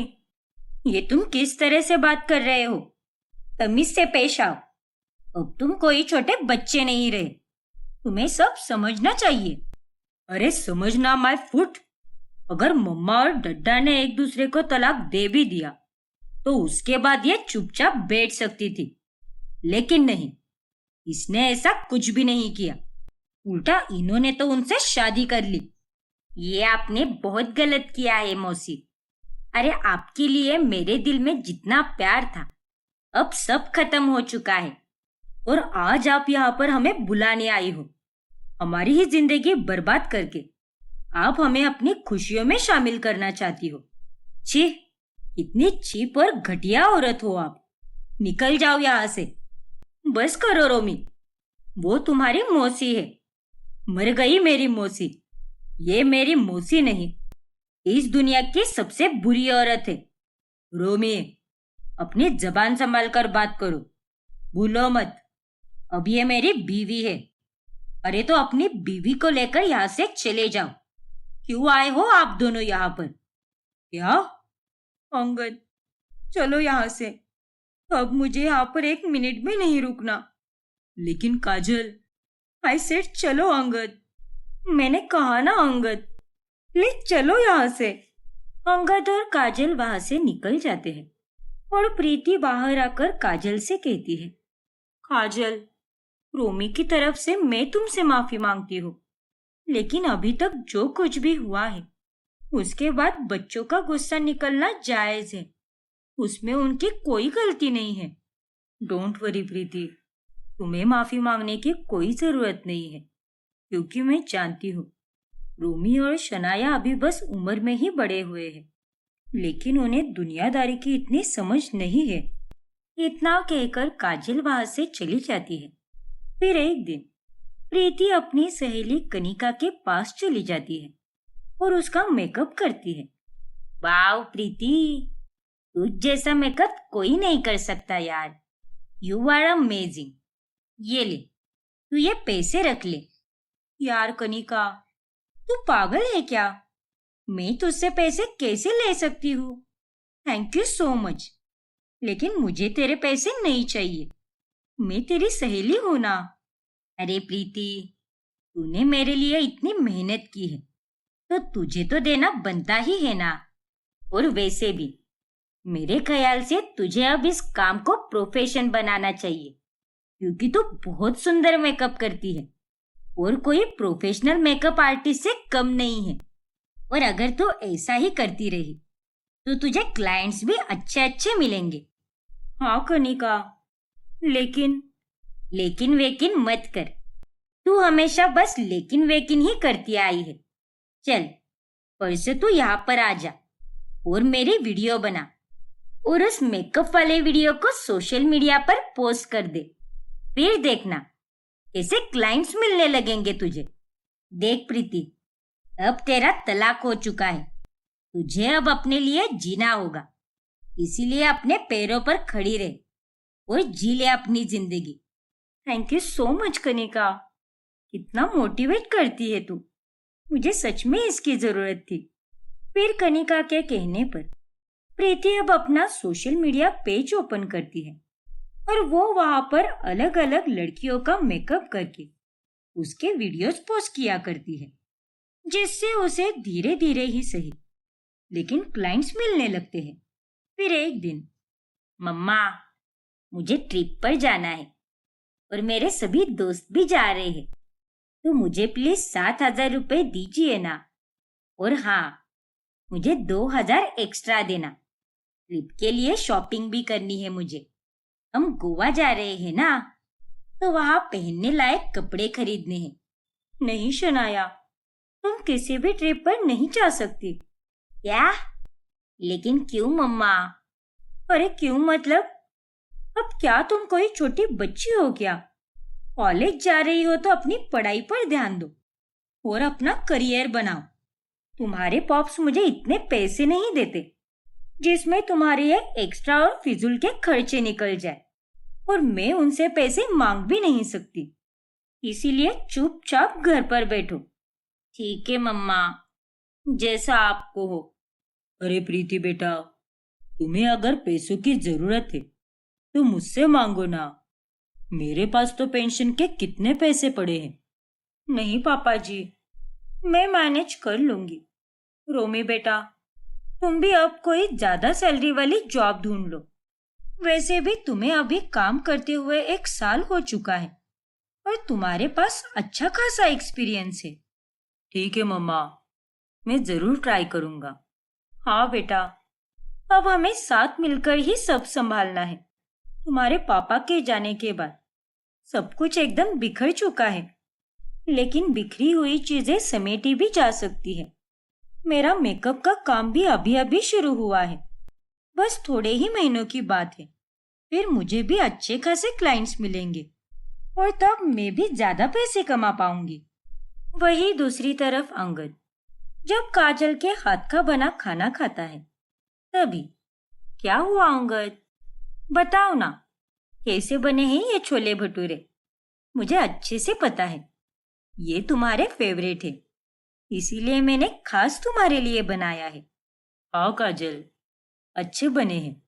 ये तुम किस तरह से बात कर रहे हो? तमीज से पेश आओ। अब तुम कोई छोटे बच्चे नहीं रहे, तुम्हें सब समझना चाहिए। अरे समझना माय फुट। अगर मम्मा और डड्डा ने एक दूसरे को तलाक दे भी दिया तो उसके बाद ये चुपचाप बैठ सकती थी, लेकिन नहीं, इसने ऐसा कुछ भी नहीं किया। उल्टा इन्होंने तो उनसे शादी कर ली। ये आपने बहुत गलत किया है मौसी। अरे आपके लिए मेरे दिल में जितना प्यार था अब सब खत्म हो चुका है, और आज आप यहाँ पर हमें बुलाने आई हो। हमारी ही जिंदगी बर्बाद करके आप हमें अपनी खुशियों में शामिल करना चाहती हो। छी, इतनी चीप और घटिया औरत हो आप। निकल जाओ यहाँ से। बस करो रोमी, वो तुम्हारी मौसी है। मर गई मेरी मौसी। ये मेरी मौसी नहीं, इस दुनिया की सबसे बुरी औरत है। रोमी, अपनी जबान संभाल कर बात करो, भूलो मत, अब ये मेरी बीवी है। अरे तो अपनी बीवी को लेकर यहाँ से चले जाओ। क्यों आए हो आप दोनों यहाँ पर? क्या अंगद, चलो यहाँ से। अब मुझे यहाँ पर एक मिनट भी नहीं रुकना। लेकिन काजल, आई सेड चलो अंगद। मैंने कहा ना अंगद, प्लीज चलो यहाँ से। अंगद और काजल वहां से निकल जाते हैं और प्रीति बाहर आकर काजल से कहती है, काजल, रोमी की तरफ से मैं तुमसे माफी मांगती हूँ, लेकिन अभी तक जो कुछ भी हुआ है उसके बाद बच्चों का गुस्सा निकलना जायज है। उसमें उनकी कोई गलती नहीं है। डोंट वरी प्रीति, तुम्हें माफी मांगने की कोई जरूरत नहीं है, क्योंकि मैं जानती हूँ रोमी और शनाया अभी बस उम्र में ही बड़े हुए हैं, लेकिन उन्हें दुनियादारी की इतनी समझ नहीं है। इतना कहकर काजल वहां से चली जाती है। फिर एक दिन प्रीति अपनी सहेली कनिका के पास चली जाती है और उसका मेकअप करती है। वाव प्रीति, तुझ जैसा मेकअप कोई नहीं कर सकता यार। You are amazing. ये ले, तू ये पैसे रख ले। यार कनिका, तू पागल है क्या? मैं तुझसे पैसे कैसे ले सकती हूँ? थैंक यू सो मच, लेकिन मुझे तेरे पैसे नहीं चाहिए। मैं तेरी सहेली हूं ना। अरे प्रीति, तूने मेरे लिए इतनी मेहनत की है तो तुझे तो देना बनता ही है ना। और वैसे भी मेरे ख्याल से तुझे अब इस काम को प्रोफेशन बनाना चाहिए, क्योंकि तू बहुत सुंदर मेकअप करती है और कोई प्रोफेशनल मेकअप आर्टिस्ट से कम नहीं है। और अगर तू ऐसा ही करती रही तो तुझे क्लाइंट्स भी अच्छे अच्छे मिलेंगे। हाँ कनिका, लेकिन वेकिन मत कर। तू हमेशा बस लेकिन वेकिन ही करती आई है। चल, परसों तू यहाँ पर आ जा और मेरी वीडियो बना और उस मेकअप वाले वीडियो को सोशल मीडिया पर पोस्ट कर दे। फिर देखना कैसे क्लाइंट्स मिलने लगेंगे तुझे। देख प्रीति, अब तेरा तलाक हो चुका है। तुझे अब अपने लिए जीना होगा, इसीलिए अपने पैरों पर खड़ी रहे और जी ले अपनी जिंदगी। Thank you so much Kanika, कितना मोटिवेट करती है तू। मुझे सच में इसकी जरूरत थी। फिर कनिका के कहने पर प्रीति अब अपना सोशल मीडिया पेज ओपन करती है और वो वहां पर अलग अलग लड़कियों का मेकअप करके उसके वीडियोस पोस्ट किया करती है, जिससे उसे धीरे धीरे ही सही लेकिन क्लाइंट्स मिलने लगते हैं। फिर एक दिन, मम्मा, मुझे ट्रिप पर जाना है और मेरे सभी दोस्त भी जा रहे हैं, तो मुझे प्लीज 7,000 रुपए दीजिए ना। और हाँ, मुझे 2,000 एक्स्ट्रा देना। ट्रिप के लिए शॉपिंग भी करनी है मुझे। हम गोवा जा रहे हैं ना, तो वहां पहनने लायक कपड़े खरीदने हैं। नहीं शनाया, तुम किसी भी ट्रिप पर नहीं जा सकती। क्या? लेकिन क्यों मम्मा? अरे क्यों मतलब? अब क्या तुम कोई छोटी बच्ची हो क्या? कॉलेज जा रही हो तो अपनी पढ़ाई पर ध्यान दो। और अपना करियर बनाओ। तुम्हारे पॉप्स मुझे इतने पैसे नहीं देते जिसमें तुम्हारे ये एक्स्ट्रा और फिजूल के खर्चे निकल जाए, और मैं उनसे पैसे मांग भी नहीं सकती। इसीलिए चुपचाप घर पर बैठो। ठीक है मम्मा, जैसा आपको हो। अरे प्रीति बेटा, तुम्हें अगर पैसों की जरूरत है तो मुझसे मांगो ना। मेरे पास तो पेंशन के कितने पैसे पड़े हैं। नहीं पापा जी, मैं मैनेज कर लूंगी। रोमी बेटा, तुम भी अब कोई ज्यादा सैलरी वाली जॉब ढूंढ लो। वैसे भी तुम्हें अभी काम करते हुए 1 साल हो चुका है और तुम्हारे पास अच्छा खासा एक्सपीरियंस है। ठीक है मम्मा, मैं जरूर ट्राई करूंगा। हाँ बेटा, अब हमें साथ मिलकर ही सब संभालना है। तुम्हारे पापा के जाने के बाद सब कुछ एकदम बिखर चुका है, लेकिन बिखरी हुई चीजें समेटी भी जा सकती है। मेरा मेकअप का काम भी अभी अभी शुरू हुआ है। बस थोड़े ही महीनों की बात है, फिर मुझे भी अच्छे खासे क्लाइंट्स मिलेंगे और तब मैं भी ज्यादा पैसे कमा पाऊंगी। वही दूसरी तरफ अंगद जब काजल के हाथ का बना खाना खाता है तभी, क्या हुआ अंगद? बताओ ना, कैसे बने हैं ये छोले भटूरे? मुझे अच्छे से पता है ये तुम्हारे फेवरेट है, इसीलिए मैंने खास तुम्हारे लिए बनाया है। हाँ काजल, अच्छे बने हैं।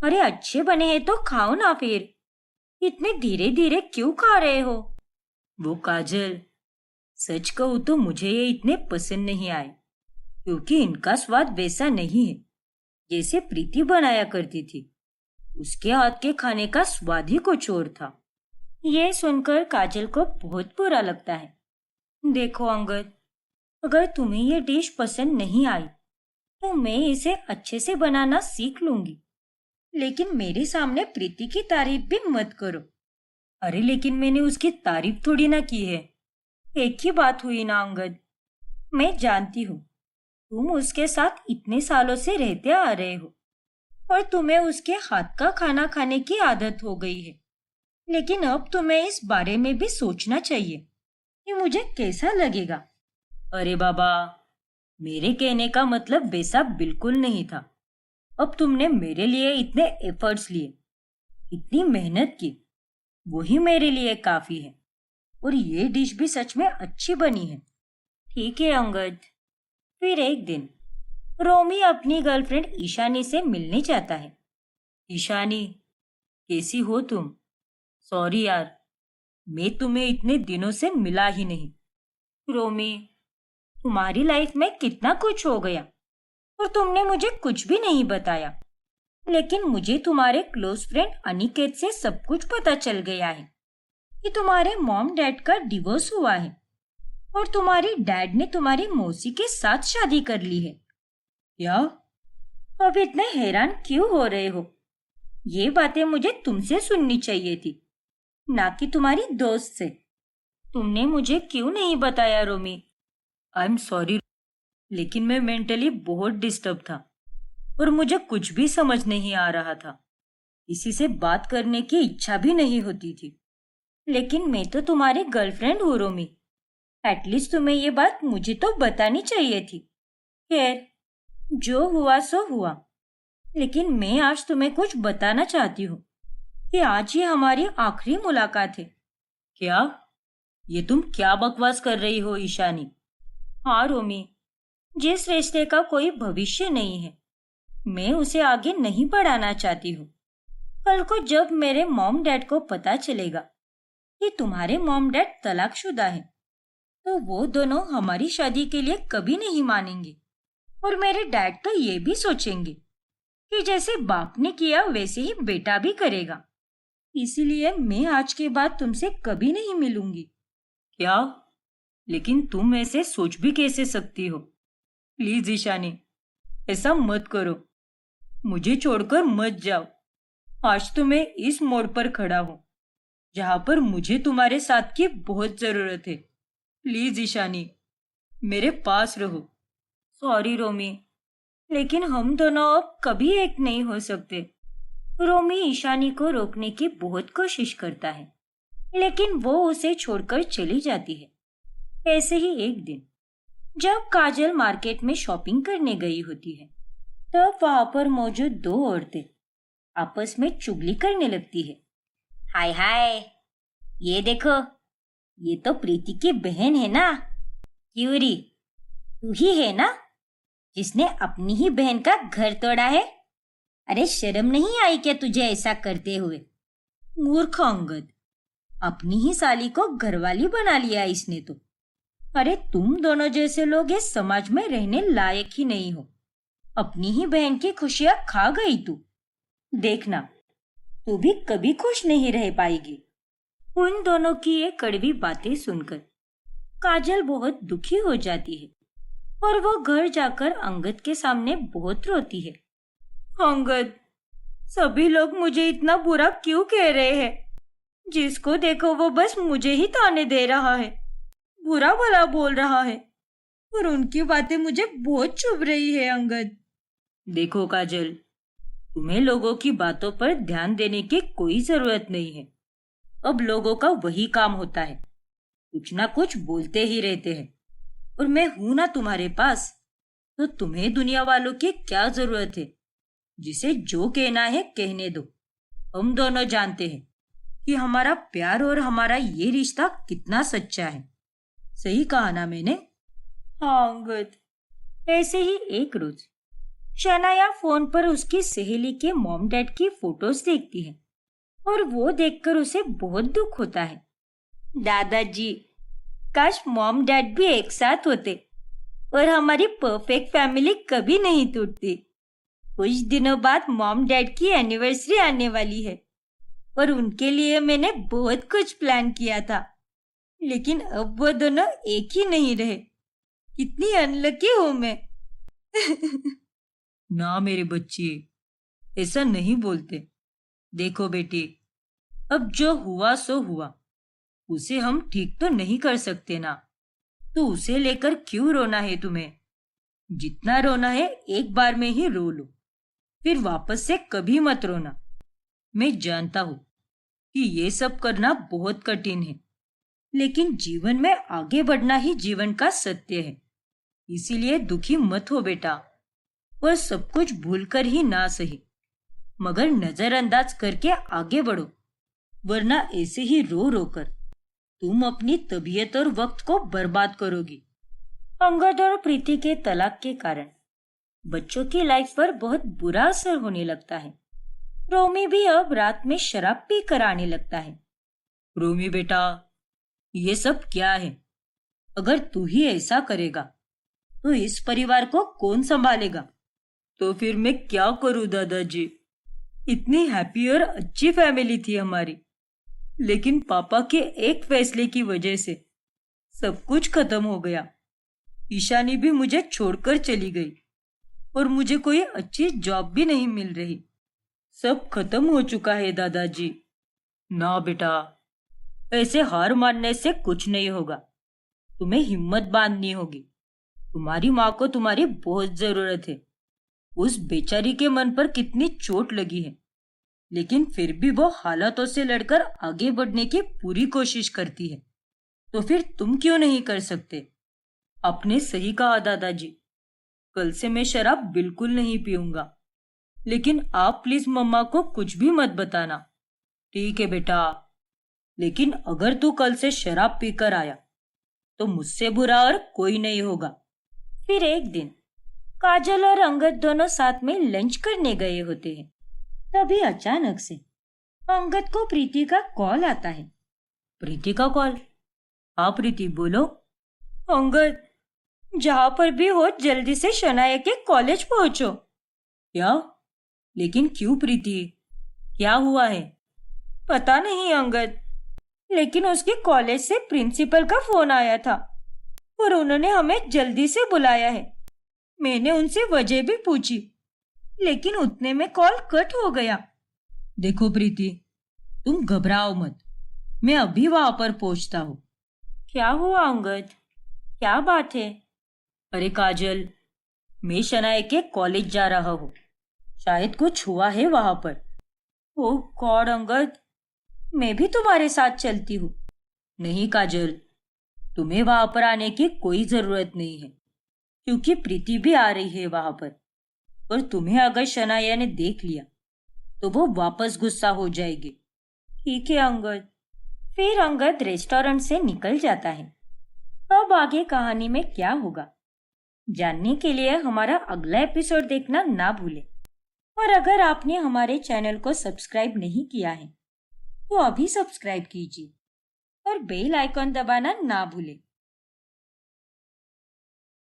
अरे अच्छे बने हैं तो खाओ ना फिर। इतने धीरे धीरे क्यों खा रहे हो? वो काजल, सच कहूँ तो मुझे ये इतने पसंद नहीं आए, क्योंकि इनका स्वाद वैसा नहीं है जैसे प्रीति बनाया करती थी। उसके हाथ के खाने का स्वाद ही कुछ और था। ये सुनकर काजल को बहुत बुरा लगता है। देखो अंगद, अगर तुम्हें ये डिश पसंद नहीं आई तो मैं इसे अच्छे से बनाना सीख लूंगी, लेकिन मेरे सामने प्रीति की तारीफ भी मत करो। अरे लेकिन मैंने उसकी तारीफ थोड़ी ना की है। एक ही बात हुई ना अंगद। मैं जानती हूँ तुम उसके साथ इतने सालों से रहते आ रहे हो और तुम्हें उसके हाथ का खाना खाने की आदत हो गई है, लेकिन अब तुम्हें इस बारे में भी सोचना चाहिए कि मुझे कैसा लगेगा। अरे बाबा, मेरे कहने का मतलब वैसा बिल्कुल नहीं था। अब तुमने मेरे लिए इतने एफर्ट्स लिए, इतनी मेहनत की, वही मेरे लिए काफी है। और ये डिश भी सच में अच्छी बनी है। ठीक है अंगद। फिर एक दिन रोमी अपनी गर्लफ्रेंड ईशानी से मिलने जाता है। ईशानी, कैसी हो तुम? सॉरी यार, मैं तुम्हें इतने दिनों से मिला ही नहीं। रोमी, तुम्हारी लाइफ में कितना कुछ हो गया और तुमने मुझे कुछ भी नहीं बताया। लेकिन मुझे तुम्हारे क्लोज फ्रेंड अनिकेत से सब कुछ पता चल गया है कि तुम्हारे मॉम डैड का डिवोर्स हुआ है और तुम्हारी डैड ने तुम्हारी मौसी के साथ शादी कर ली है। क्या? अब इतने हैरान क्यों हो रहे हो? ये बातें मुझे तुमसे सुननी चाहिए थी, ना कि तुम्हारी दोस्त से। तुमने मुझे क्यों नहीं बताया रोमी? आई एम सॉरी, लेकिन मैं मेंटली बहुत डिस्टर्ब था और मुझे कुछ भी समझ नहीं आ रहा था। किसी से बात करने की इच्छा भी नहीं होती थी। लेकिन मैं तो तुम्हारी गर्लफ्रेंड हूँ रोमी, एटलीस्ट तुम्हें ये बात मुझे तो बतानी चाहिए थी। खैर, जो हुआ सो हुआ, लेकिन मैं आज तुम्हें कुछ बताना चाहती हूँ कि आज ही हमारी आखिरी मुलाकात है। क्या? ये तुम क्या बकवास कर रही हो ईशानी? हाँ रोमी, जिस रिश्ते का कोई भविष्य नहीं है, मैं उसे आगे नहीं बढ़ाना चाहती हूँ। कल को जब मेरे मॉम डैड को पता चलेगा कि तुम्हारे मॉम डैड तलाकशुदा है, तो वो दोनों हमारी शादी के लिए कभी नहीं मानेंगे और मेरे डैड तो ये भी सोचेंगे कि जैसे बाप ने किया वैसे ही बेटा भी करेगा। इसीलिए मैं आज के बाद तुमसे कभी नहीं मिलूंगी। क्या? लेकिन तुम ऐसे सोच भी कैसे सकती हो? प्लीज ईशानी, ऐसा मत करो। मुझे छोड़कर मत जाओ। आज तो मैं इस मोड़ पर खड़ा हूँ जहां पर मुझे तुम्हारे साथ की बहुत जरूरत है। प्लीज ईशानी, मेरे पास रहो। सॉरी रोमी, लेकिन हम दोनों अब कभी एक नहीं हो सकते। रोमी ईशानी को रोकने की बहुत कोशिश करता है, लेकिन वो उसे छोड़कर चली जाती है। ऐसे ही एक दिन जब काजल मार्केट में शॉपिंग करने गई होती है, तब वहां पर मौजूद दो औरतें आपस में चुगली करने लगती है। हाय हाय, ये देखो, ये तो प्रीति की बहन है ना। क्यों री, तू ही है ना जिसने अपनी ही बहन का घर तोड़ा है? अरे शर्म नहीं आई क्या तुझे ऐसा करते हुए? मूर्ख अंगद, अपनी ही साली को घरवाली बना लिया इसने तो। अरे तुम दोनों जैसे लोग इस समाज में रहने लायक ही नहीं हो। अपनी ही बहन की खुशियां खा गई तू। देखना, तू भी कभी खुश नहीं रह पाएगी। उन दोनों की ये कड़वी बातें सुनकर काजल बहुत दुखी हो जाती है और वो घर जाकर अंगद के सामने बहुत रोती है। अंगद, सभी लोग मुझे इतना बुरा क्यों कह रहे हैं? जिसको देखो वो बस मुझे ही ताने दे रहा है, बुरा भला बोल रहा है, और उनकी बातें मुझे बहुत चुभ रही है। अंगद, देखो काजल, तुम्हें लोगों की बातों पर ध्यान देने की कोई जरूरत नहीं है। अब लोगों का वही काम होता है, कुछ ना कुछ बोलते ही रहते हैं। और मैं हूं ना तुम्हारे पास, तो तुम्हें दुनिया वालों की क्या जरूरत है? जिसे जो कहना है कहने दो। हम दोनों जानते हैं कि हमारा प्यार और हमारा ये रिश्ता कितना सच्चा है। सही कहा ना मैंने? हाँ अंगद। ऐसे ही एक रोज शनाया फोन पर उसकी सहेली के मॉम डैड की फोटोज देखती है और वो देखकर उसे बहुत दुख होता है। दादाजी, काश मॉम डैड भी एक साथ होते और हमारी परफेक्ट फैमिली कभी नहीं टूटती। कुछ दिनों बाद मॉम डैड की एनिवर्सरी आने वाली है और उनके लिए मैंने बहुत कुछ प्लान किया था, लेकिन अब वो दोनों एक ही नहीं रहे। कितनी अनलकी हूं मैं। ना मेरे बच्चे, ऐसा नहीं बोलते। देखो बेटी, अब जो हुआ सो हुआ, उसे हम ठीक तो नहीं कर सकते ना। तो उसे लेकर क्यों रोना है तुम्हें? जितना रोना है एक बार में ही रो लो, फिर वापस से कभी मत रोना। मैं जानता हूं कि ये सब करना बहुत कठिन है, लेकिन जीवन में आगे बढ़ना ही जीवन का सत्य है। इसीलिए दुखी मत हो बेटा, और सब कुछ भूलकर ही ना सही, मगर नजरअंदाज करके आगे बढ़ो, वरना ऐसे ही रो रो कर तुम अपनी तबीयत और वक्त को बर्बाद करोगी। अंगद और प्रीति के तलाक के कारण बच्चों की लाइफ पर बहुत बुरा असर होने लगता है। रोमी भी अब रात में शराब पी कर आने लगता है। रोमी बेटा, ये सब क्या है? अगर तू ही ऐसा करेगा तो इस परिवार को कौन संभालेगा? तो फिर मैं क्या करूं दादाजी? इतनी हैप्पी और अच्छी फैमिली थी हमारी, लेकिन पापा के एक फैसले की वजह से सब कुछ खत्म हो गया। ईशानी भी मुझे छोड़कर चली गई और मुझे कोई अच्छी जॉब भी नहीं मिल रही। सब खत्म हो चुका है दादाजी। ना बेटा, ऐसे हार मानने से कुछ नहीं होगा। तुम्हें हिम्मत बांधनी होगी। तुम्हारी माँ को तुम्हारी बहुत जरूरत है। उस बेचारी के मन पर कितनी चोट लगी है, लेकिन फिर भी वो हालातों से लड़कर आगे बढ़ने की पूरी कोशिश करती है। तो फिर तुम क्यों नहीं कर सकते? आपने सही कहा दादाजी, कल से मैं शराब बिल्कुल नहीं पीऊंगा, लेकिन आप प्लीज मम्मा को कुछ भी मत बताना। ठीक है बेटा, लेकिन अगर तू कल से शराब पीकर आया तो मुझसे बुरा और कोई नहीं होगा। फिर एक दिन काजल और अंगद दोनों साथ में लंच करने गए होते हैं। तभी अचानक से अंगद को प्रीति का कॉल आता है। प्रीति का कॉल? हाँ प्रीति, बोलो। अंगद, जहां पर भी हो जल्दी से शनाया के कॉलेज पहुंचो। क्या? लेकिन क्यों प्रीति, क्या हुआ है? पता नहीं अंगद, लेकिन उसके कॉलेज से प्रिंसिपल का फोन आया था और उन्होंने हमें जल्दी से बुलाया है। मैंने उनसे वजह भी पूछी, लेकिन उतने में कॉल कट हो गया। देखो प्रीति, तुम घबराओ मत, मैं अभी वहां पर पहुंचता हूँ। क्या हुआ अंगद, क्या बात है? अरे काजल, मैं शनाया के कॉलेज जा रहा हूँ, शायद कुछ हुआ है वहां पर। ओह गॉड अंगद, मैं भी तुम्हारे साथ चलती हूँ। नहीं काजल, तुम्हें वहां पर आने की कोई जरूरत नहीं है, क्योंकि प्रीति भी आ रही है वहां पर। और तुम्हें अगर शनाया ने देख लिया तो वो वापस गुस्सा हो जाएगी। ठीक है अंगद। फिर अंगद रेस्टोरेंट से निकल जाता है। अब आगे कहानी में क्या होगा जानने के लिए हमारा अगला एपिसोड देखना ना भूलें। और अगर आपने हमारे चैनल को सब्सक्राइब नहीं किया है तो अभी सब्सक्राइब कीजिए और बेल आइकॉन दबाना ना भूलें